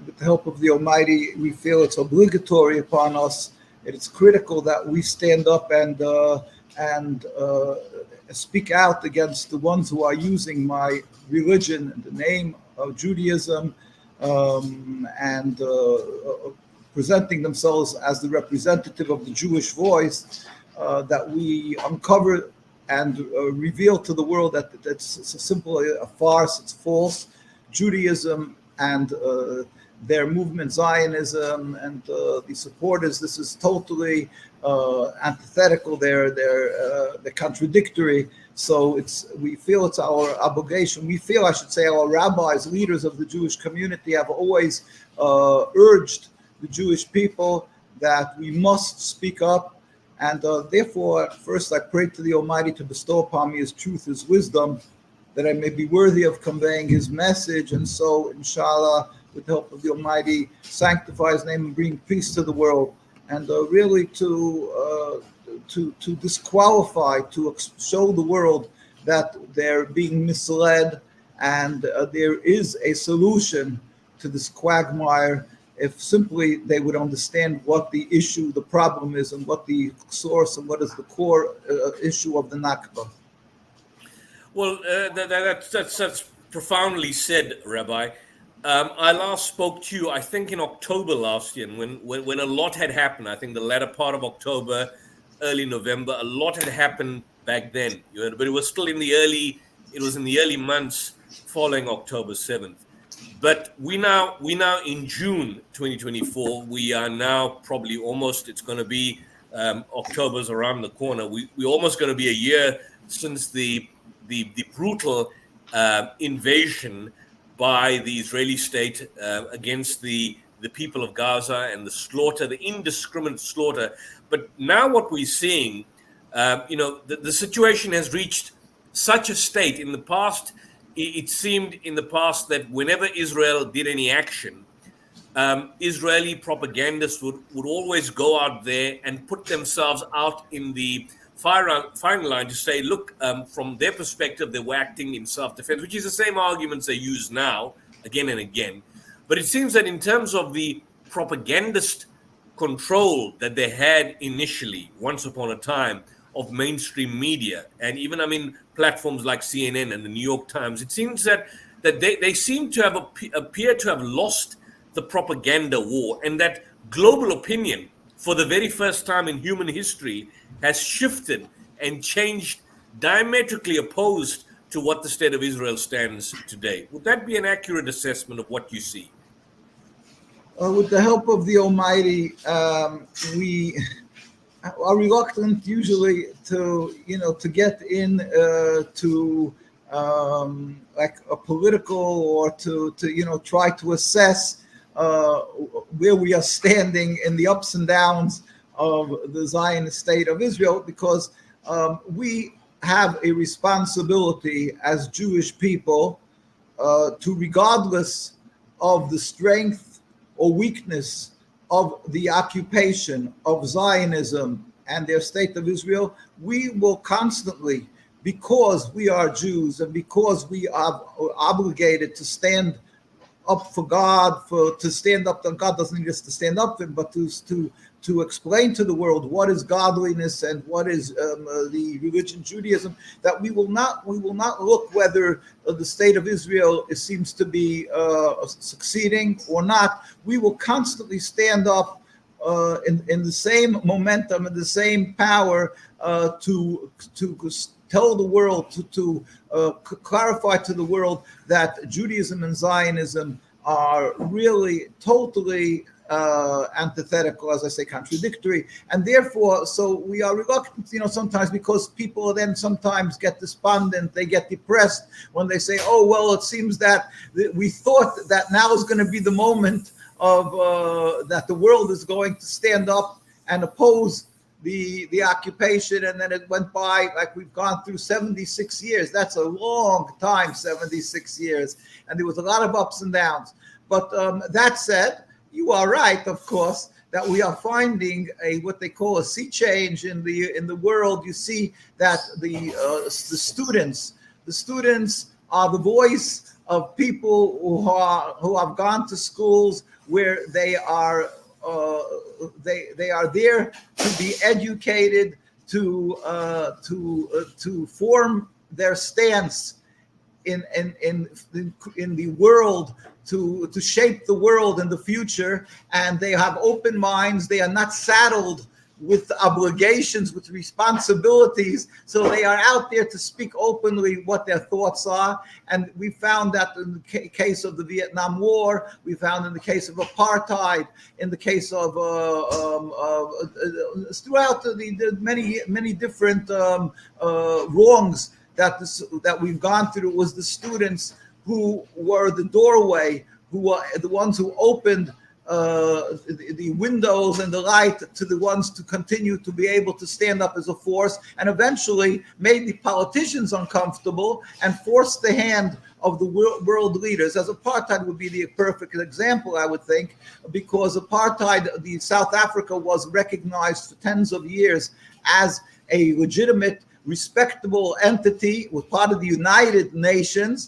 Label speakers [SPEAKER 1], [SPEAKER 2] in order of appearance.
[SPEAKER 1] with the help of the Almighty, we feel it's obligatory upon us. It's critical that we stand up and speak out against the ones who are using my religion in the name of Judaism, and presenting themselves as the representative of the Jewish voice, that we uncover and reveal to the world that it's simply a farce, it's false. Judaism and their movement, Zionism, and the supporters, this is totally antithetical, they're contradictory. So we feel it's our obligation. We feel, I should say, our rabbis, leaders of the Jewish community, have always urged the Jewish people that we must speak up. And therefore, first I pray to the Almighty to bestow upon me His truth, His wisdom, that I may be worthy of conveying His message. And so, inshallah, with the help of the Almighty, sanctify His name and bring peace to the world. And really to disqualify, to show the world that they're being misled, and there is a solution to this quagmire if simply they would understand what the issue, the problem is, and what the source and what is the core issue of the Nakba.
[SPEAKER 2] Well, that's profoundly said, Rabbi. I last spoke to you, I think, in October last year, when a lot had happened. I think the latter part of October, early November, a lot had happened back then. But it was still in the early months following October 7th. But we now in June 2024, we are now probably almost, it's going to be October's around the corner. We're almost going to be a year since the brutal invasion by the Israeli state against the people of Gaza, and the slaughter, the indiscriminate slaughter. But now what we're seeing, the situation has reached such a state. In the past, it seemed in the past that whenever Israel did any action, Israeli propagandists would always go out there and put themselves out in the firing line to say, look, from their perspective, they were acting in self-defense, which is the same arguments they use now again and again. But it seems that in terms of the propagandist control that they had initially, once upon a time, of mainstream media, and even, platforms like CNN and the New York Times, it seems that they seem to have appear to have lost the propaganda war, and that global opinion, for the very first time in human history, has shifted and changed diametrically opposed to what the state of Israel stands today. Would that be an accurate assessment of what you see?
[SPEAKER 1] With the help of the Almighty, we are reluctant usually to get in to like a political, or to try to assess where we are standing in the ups and downs of the Zionist state of Israel, because we have a responsibility as Jewish people to, regardless of the strength or weakness of the occupation of Zionism and their state of Israel, we will constantly, because we are Jews and because we are obligated to stand up for God, to stand up to God doesn't need us to stand up for Him, but to explain to the world what is godliness and what is the religion Judaism, that we will not look whether the state of Israel seems to be succeeding or not. We will constantly stand up in the same momentum and the same power to tell the world, to clarify to the world that Judaism and Zionism are really totally antithetical, as I say, contradictory, and therefore, so we are reluctant, sometimes, because people then sometimes get despondent, they get depressed when they say, oh, well, it seems that we thought that now is going to be the moment of that the world is going to stand up and oppose the occupation, and then it went by like we've gone through 76 years. That's a long time, 76 years, and there was a lot of ups and downs. But that said, you are right, of course, that we are finding what they call a sea change in the world. You see that the students are the voice of people who have gone to schools where they are there to be educated, to form their stance in the world, to shape the world in the future, and they have open minds. They are not saddled with obligations, with responsibilities, so they are out there to speak openly what their thoughts are. And we found that in the case of the Vietnam War, we found in the case of apartheid, in the case of throughout the many different wrongs that we've gone through. It was the students who were the doorway, who were the ones who opened the windows and the light to the ones to continue to be able to stand up as a force, and eventually made the politicians uncomfortable and forced the hand of the world leaders. As apartheid would be the perfect example, I would think, because apartheid, the South Africa was recognized for tens of years as a legitimate, respectable entity, was part of the United Nations,